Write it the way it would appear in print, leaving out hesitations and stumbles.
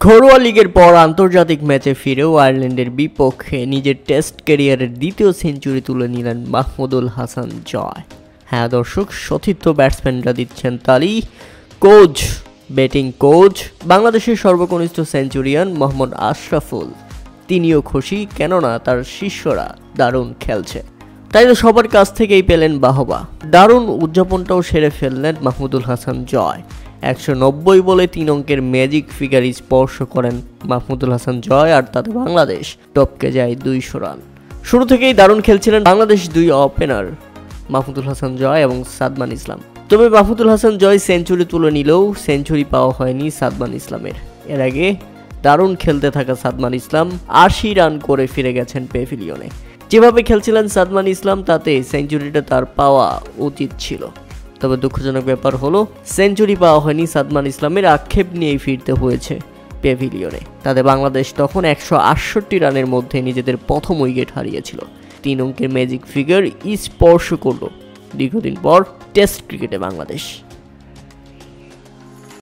ঘরোয়া লিগের পর আন্তর্জাতিক ম্যাচে ফিরেও আয়ারল্যান্ডের বিপক্ষে নিজের টেস্ট ক্যারিয়ারের দ্বিতীয় সেঞ্চুরি তুলে নিলেন মাহমুদুল হাসান জয়। হ্যাঁ দর্শক, সতীর্থ ব্যাটসম্যানরা দিচ্ছেন তালি। কোচ, ব্যাটিং কোচ বাংলাদেশের সর্বকনিষ্ঠ সেঞ্চুরিয়ান মোহাম্মদ আশরাফুল তিনিও খুশি, কেননা তার শিষ্যরা দারুণ খেলছে। তাই তো সবার কাছ থেকেই পেলেন বাহবা। দারুণ উদযাপনটাও সেরে ফেললেন মাহমুদুল হাসান জয়। 190 বলে 3 অঙ্কের ম্যাজিক ফিগার স্পর্শ করেন মাহমুদুল হাসান জয়, আর তাতে বাংলাদেশ টপকে যায় 200 রান। শুরু থেকেই দারুণ খেলছিলেন বাংলাদেশ দুই ওপেনার মাহমুদুল হাসান জয় এবং সাদমান ইসলাম। তবে মাহমুদুল হাসান জয় সেঞ্চুরি তুলে নিলেও সেঞ্চুরি পাওয়া হয়নি সাদমান ইসলামের। এর আগে দারুণ খেলতে থাকা সাদমান ইসলাম 80 রান করে ফিরে গেছেন প্যাভিলিয়নে। যেভাবে খেলছিলেন সাদমান ইসলাম, তাতে সেঞ্চুরিটা তার পাওয়া উচিত ছিল। তবে দুঃখজনক ব্যাপার হলো সেঞ্চুরি পাওয়া হয়নি সাদমান ইসলামের, আক্ষেপ নিয়েই ফিরতে হয়েছে প্যাভিলিয়নে। তাতে বাংলাদেশ তখন 168 রানের মধ্যে নিজেদের প্রথম উইকেট হারিয়েছিল। 3 অঙ্কের ম্যাজিক ফিগার স্পর্শ করল দীর্ঘদিন পর টেস্ট ক্রিকেটে বাংলাদেশ।